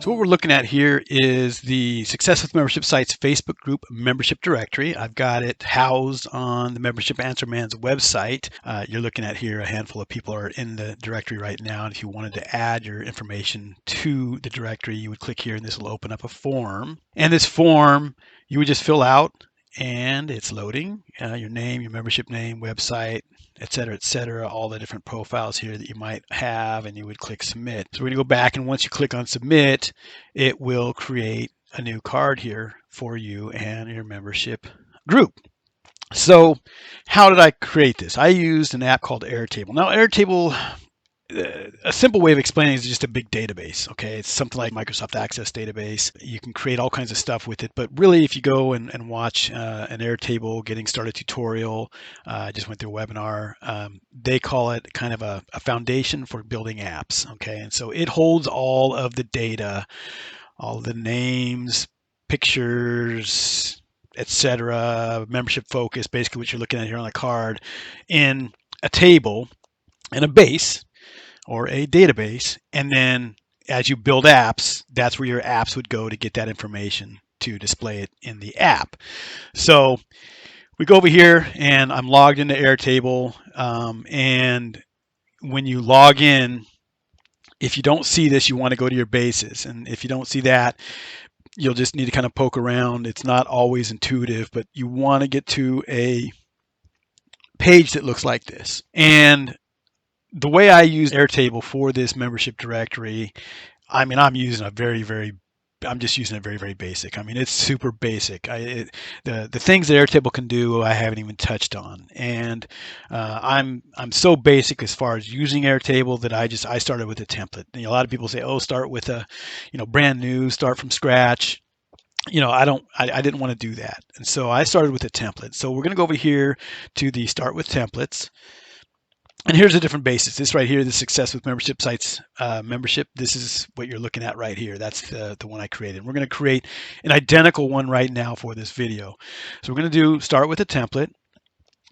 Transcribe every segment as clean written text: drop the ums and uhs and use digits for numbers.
So what we're looking at here is the Success with Membership Sites Facebook group membership directory. I've got it housed on the Membership Answer Man's website. You're looking at here a handful of people are in the directory right now. And if you wanted to add your information to the directory, you would click here and this will open up a form. And this form you would just fill out and it's loading your name, your membership name, website, et cetera, all the different profiles here that you might have, and you would click submit. So we're gonna go back, and once you click on submit, it will create a new card here for you and your membership group. So how did I create this? I used an app called Airtable. Now Airtable, a simple way of explaining it is just a big database. Okay, it's something like Microsoft Access database. You can create all kinds of stuff with it, but really if you go and watch an Airtable getting started tutorial, I just went through a webinar, they call it kind of a foundation for building apps. Okay, and so it holds all of the data, all the names, pictures, etc., membership focus, basically what you're looking at here on the card, in a table and a base or a database, and then as you build apps, that's where your apps would go to get that information to display it in the app. So we go over here and I'm logged into Airtable, and when you log in, if you don't see this, you want to go to your bases, and if you don't see that, you'll just need to kind of poke around. It's not always intuitive, but you want to get to a page that looks like this. And the way I use Airtable for this membership directory, I mean, I'm using I'm just using it very basic. I mean, it's super basic. The things that Airtable can do, I haven't even touched on, and I'm so basic as far as using Airtable that I started with a template. A lot of people say, oh, start with a, brand new, start from scratch. I didn't want to do that, and so I started with a template. So we're going to go over here to the Start with Templates. And here's a different basis. This right here, the Success with Membership Sites membership, this is what you're looking at right here. That's the one I created. We're going to create an identical one right now for this video. So we're going to start with a template.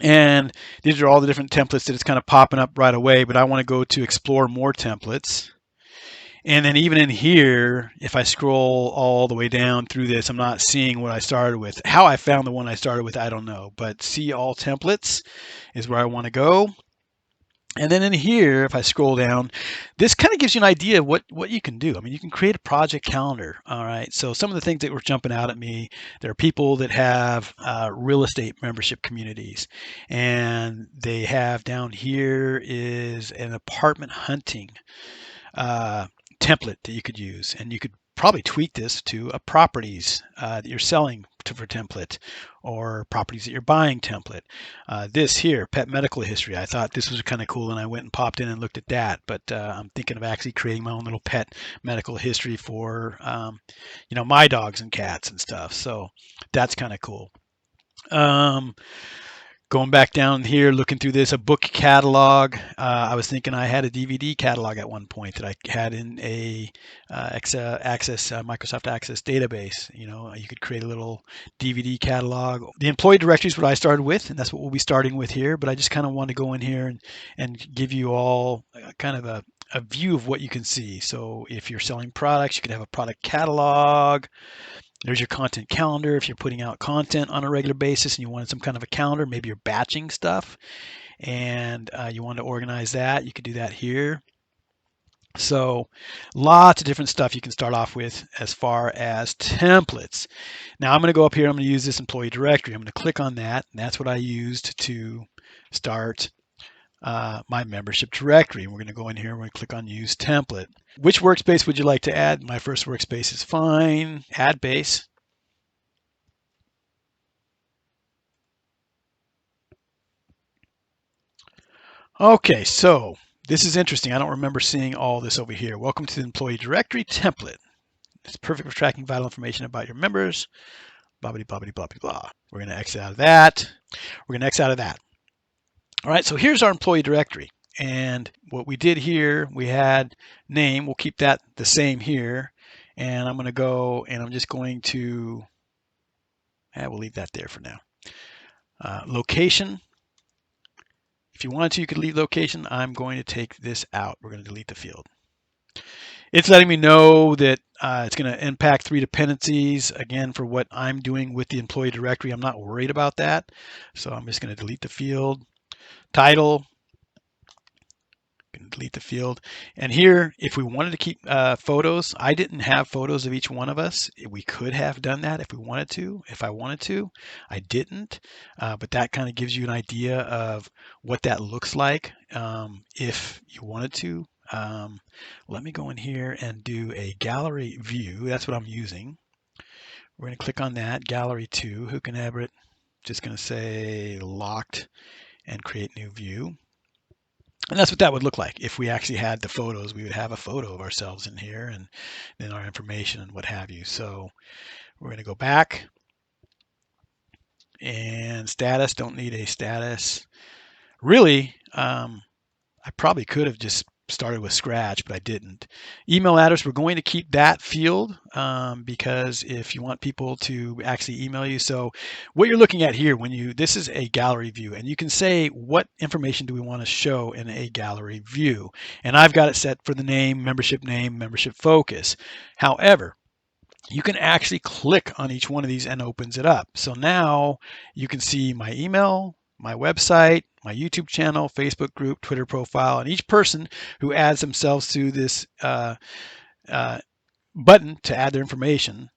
And these are all the different templates that it's kind of popping up right away, but I want to go to explore more templates. And then even in here, if I scroll all the way down through this, I'm not seeing what I started with. How I found the one I started with, I don't know. But see all templates is where I want to go. And then in here, if I scroll down, this kind of gives you an idea of what you can do. I mean, you can create a project calendar. All right. So some of the things that were jumping out at me, there are people that have real estate membership communities, and they have down here is an apartment hunting template that you could use, and you could probably tweak this to a properties that you're selling for template, or properties that you're buying template. This here, pet medical history, I thought this was kind of cool, and I went and popped in and looked at that. But I'm thinking of actually creating my own little pet medical history for my dogs and cats and stuff. So that's kind of cool. Going back down here, looking through this, a book catalog. I was thinking I had a DVD catalog at one point that I had in a Microsoft Access database. You could create a little DVD catalog. The employee directory is what I started with, and that's what we'll be starting with here. But I just kind of want to go in here and give you all kind of a view of what you can see. So if you're selling products, you could have a product catalog. There's your content calendar. If you're putting out content on a regular basis and you wanted some kind of a calendar, maybe you're batching stuff and you want to organize that, you could do that here. So lots of different stuff you can start off with as far as templates. Now I'm going to go up here. I'm going to use this employee directory. I'm going to click on that, and that's what I used to start my membership directory. We're going to go in here. We're going to click on Use Template. Which workspace would you like to add? My first workspace is fine. Add base. Okay, so this is interesting. I don't remember seeing all this over here. Welcome to the employee directory template. It's perfect for tracking vital information about your members. Blah, blah, blah, blah, blah. We're going to exit out of that. We're going to exit out of that. All right, so here's our employee directory. And what we did here, we had name. We'll keep that the same here. And I'm going to go and I'm just going to, we'll leave that there for now. Location. If you wanted to, you could leave location. I'm going to take this out. We're going to delete the field. It's letting me know that it's going to impact 3 dependencies. Again, for what I'm doing with the employee directory, I'm not worried about that. So I'm just going to delete the field. Title, can delete the field. And here, if we wanted to keep photos, I didn't have photos of each one of us. We could have done that if we wanted to, if I wanted to. I didn't, but that kind of gives you an idea of what that looks like if you wanted to. Let me go in here and do a gallery view. That's what I'm using. We're going to click on that, gallery 2. Who can have it? Just going to say locked and create new view. And that's what that would look like. If we actually had the photos, we would have a photo of ourselves in here and then our information and what have you. So we're going to go back and status, don't need a status. Really, I probably could have just started with scratch, but I didn't. Email address, we're going to keep that field because if you want people to actually email you. So what you're looking at here, this is a gallery view, and you can say what information do we want to show in a gallery view. And I've got it set for the name, membership focus. However, you can actually click on each one of these and opens it up. So now you can see my email, my website, my YouTube channel, Facebook group, Twitter profile, and each person who adds themselves to this uh, button to add their information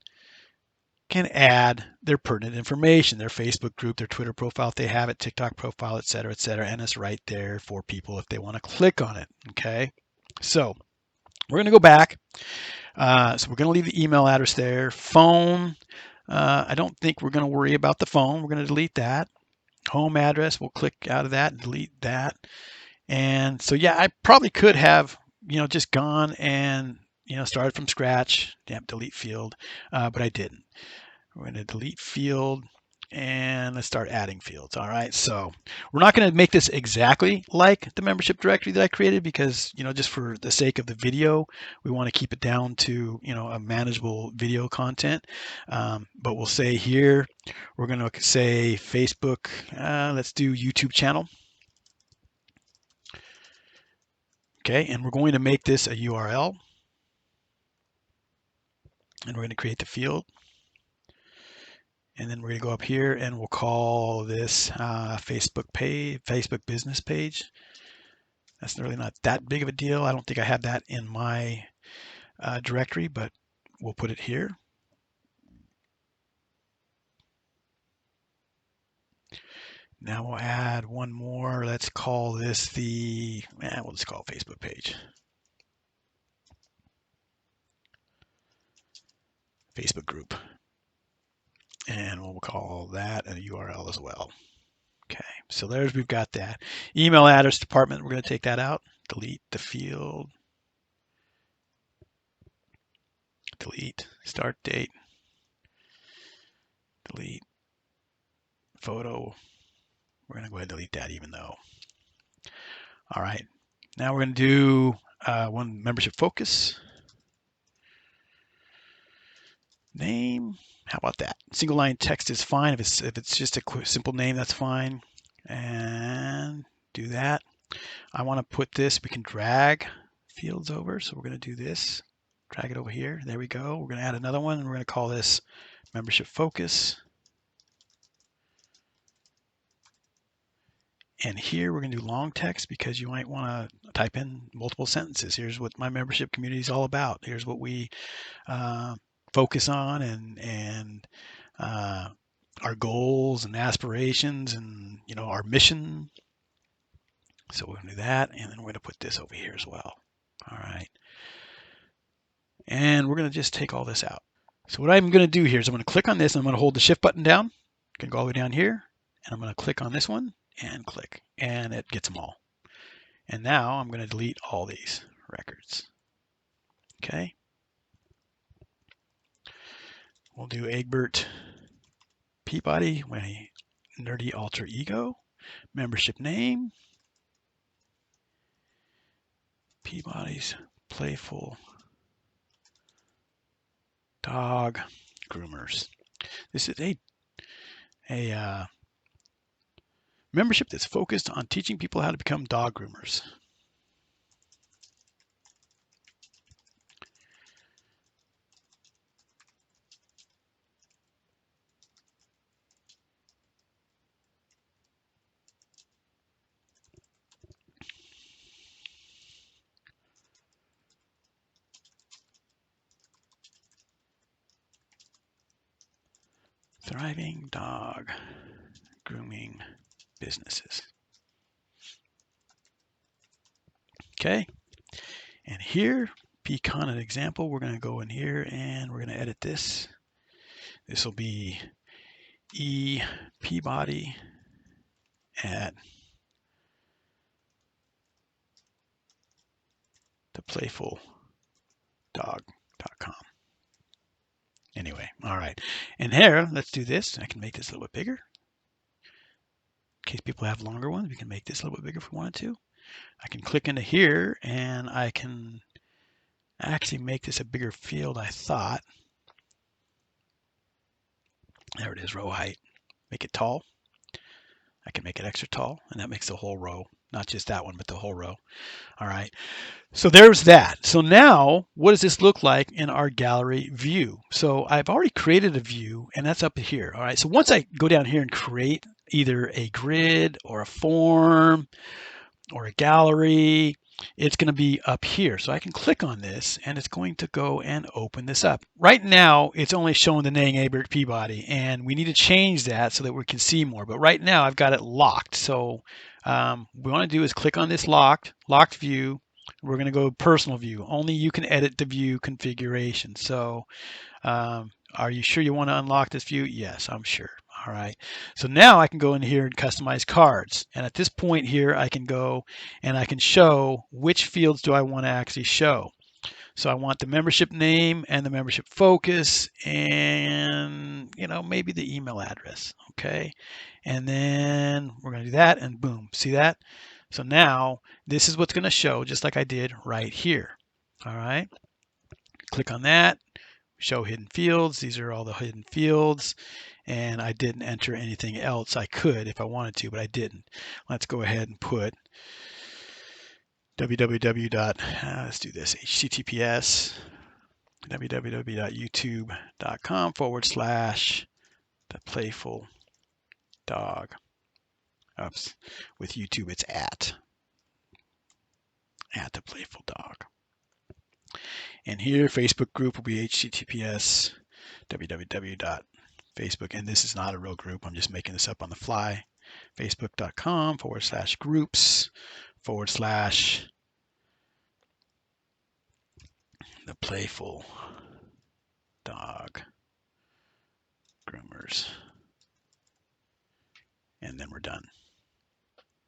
can add their pertinent information, their Facebook group, their Twitter profile if they have it, TikTok profile, et cetera, and it's right there for people if they want to click on it. Okay, so we're going to go back. So we're going to leave the email address there. Phone, I don't think we're going to worry about the phone. We're going to delete that. Home address, we'll click out of that and delete that. And so, yeah, I probably could have, just gone and, started from scratch. Damn, delete field, but I didn't. We're going to delete field and let's start adding fields. All right. So we're not going to make this exactly like the membership directory that I created because, just for the sake of the video, we want to keep it down to, a manageable video content. But we'll say here, we're going to say Facebook, let's do YouTube channel. Okay. And we're going to make this a URL and we're going to create the field. And then we're going to go up here and we'll call this Facebook business page. That's really not that big of a deal. I don't think I have that in my directory, but we'll put it here. Now we'll add one more. Let's call this we'll just call it Facebook page. Facebook group. And we'll call that a URL as well. Okay, so we've got that. Email address department, we're going to take that out. Delete the field. Delete start date. Delete photo. We're going to go ahead and delete that even though. All right, now we're going to do one membership focus. Name, how about that? Single line text is fine. If it's just a quick, simple name, that's fine. And do that. I want to put this, we can drag fields over. So we're going to do this, drag it over here. There we go. We're going to add another one and we're going to call this membership focus. And here we're going to do long text because you might want to type in multiple sentences. Here's what my membership community is all about. Here's what we focus on and our goals and aspirations and our mission. So we're going to do that, and then we're going to put this over here as well. All right. And we're going to just take all this out. So what I'm going to do here is I'm going to click on this, and I'm going to hold the shift button down. I'm going to go all the way down here, and I'm going to click on this one and click, and it gets them all. And now I'm going to delete all these records. Okay. We'll do Egbert Peabody, my nerdy alter ego, membership name, Peabody's Playful Dog Groomers. This is a membership that's focused on teaching people how to become dog groomers. thriving dog grooming businesses. Okay, and here, pecan an example, we're going to go in here and we're going to edit this. This will be E Peabody at theplayfuldog.com. Anyway, all right. And here, let's do this. I can make this a little bit bigger. In case people have longer ones, we can make this a little bit bigger if we wanted to. I can click into here and I can actually make this a bigger field, I thought. There it is, row height. Make it tall. I can make it extra tall, and that makes the whole row, not just that one, but the whole row. All right. So there's that. So now, what does this look like in our gallery view? So I've already created a view, and that's up here. All right. So once I go down here and create either a grid or a form or a gallery, it's going to be up here. So I can click on this and it's going to go and open this up. Right now, it's only showing the name Abert Peabody, and we need to change that so that we can see more. But right now, I've got it locked. So what we want to do is click on this locked view. We're going to go personal view. Only you can edit the view configuration. So are you sure you want to unlock this view? Yes, I'm sure. All right, so now I can go in here and customize cards. And at this point here, I can go and I can show which fields do I want to actually show. So I want the membership name and the membership focus and, maybe the email address. Okay, and then we're going to do that and boom, see that? So now this is what's going to show just like I did right here. All right, click on that. Show hidden fields. These are all the hidden fields. And I didn't enter anything else. I could if I wanted to, but I didn't. Let's go ahead and put let's do this, https www.youtube.com/the playful dog. Oops, with YouTube it's at the playful dog. And here Facebook group will be https www.facebook, and this is not a real group, I'm just making this up on the fly, facebook.com/groups/the playful dog groomers, and then we're done.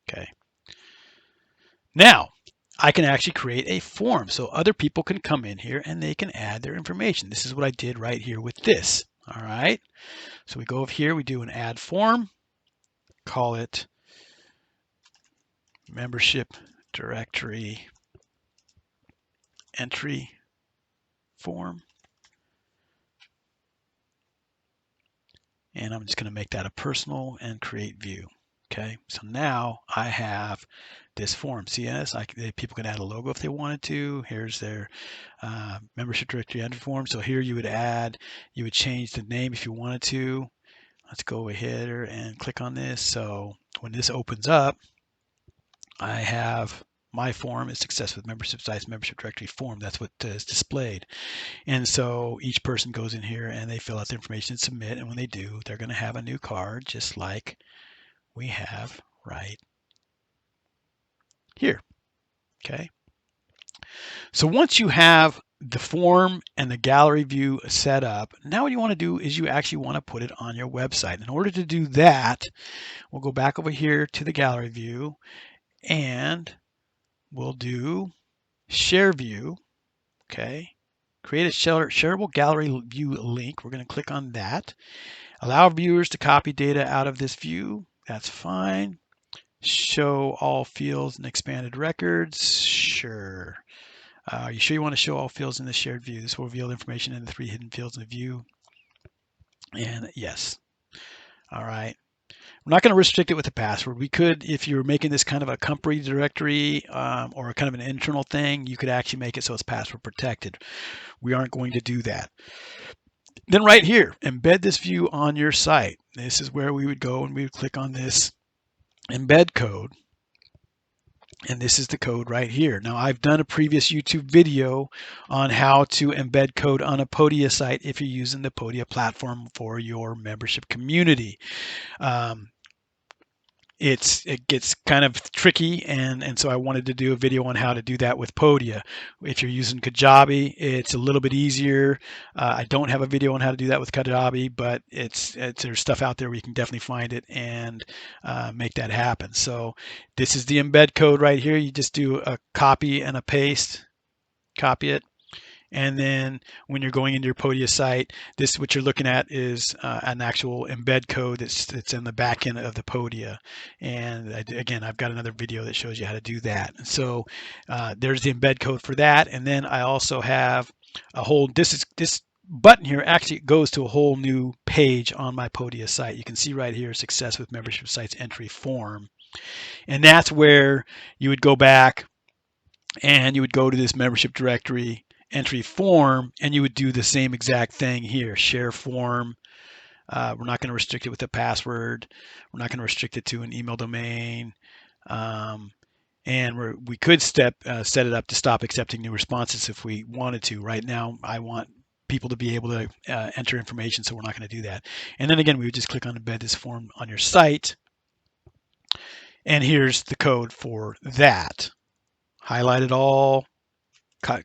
Okay, now I can actually create a form so other people can come in here and they can add their information. This is what I did right here with this. All right, so we go over here, we do an add form, call it membership directory entry form, and I'm just going to make that a personal and create view. Okay, so now I have this form. See this? People can add a logo if they wanted to. Here's their membership directory entry form. So here you would change the name if you wanted to. Let's go ahead and click on this. So when this opens up, I have my form is success with membership sites, membership directory form. That's what is displayed. And so each person goes in here and they fill out the information and submit. And when they do, they're going to have a new card just like we have right here. Okay. So once you have the form and the gallery view set up, now what you want to do is you actually want to put it on your website. In order to do that, we'll go back over here to the gallery view and we'll do share view. Okay. Create a shareable gallery view link. We're going to click on that. Allow viewers to copy data out of this view. That's fine. Show all fields and expanded records. Sure. Are you sure you want to show all fields in the shared view? This will reveal information in the 3 hidden fields in the view. And yes. All right. We're not going to restrict it with a password. We could, if you're making this kind of a company directory or kind of an internal thing, you could actually make it so it's password protected. We aren't going to do that. Then right here, embed this view on your site. This is where we would go and we would click on this embed code. And this is the code right here. Now, I've done a previous YouTube video on how to embed code on a Podia site if you're using the Podia platform for your membership community. Um, it gets kind of tricky, and so I wanted to do a video on how to do that with Podia. If you're using Kajabi, it's a little bit easier. I don't have a video on how to do that with Kajabi, but there's stuff out there where you can definitely find it and make that happen. So this is the embed code right here. You just do a copy and a paste, copy it. And then when you're going into your Podia site, this what you're looking at is an actual embed code that's in the back end of the Podia. And again, I've got another video that shows you how to do that. So there's the embed code for that. And then I also have a whole, this button here actually goes to a whole new page on my Podia site. You can see right here, success with membership sites entry form. And that's where you would go back and you would go to this membership directory entry form, and you would do the same exact thing here. Share form. We're not going to restrict it with a password. We're not going to restrict it to an email domain. And we could set it up to stop accepting new responses if we wanted to. Right now, I want people to be able to enter information, so we're not going to do that. And then again, we would just click on embed this form on your site. And here's the code for that. Highlight it all.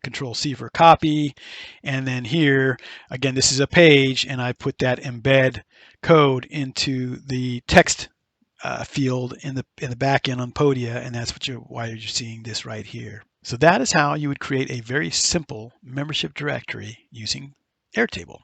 Control C for copy, and then here again, this is a page, and I put that embed code into the text field in the back end on Podia, and that's why you're seeing this right here. So that is how you would create a very simple membership directory using Airtable.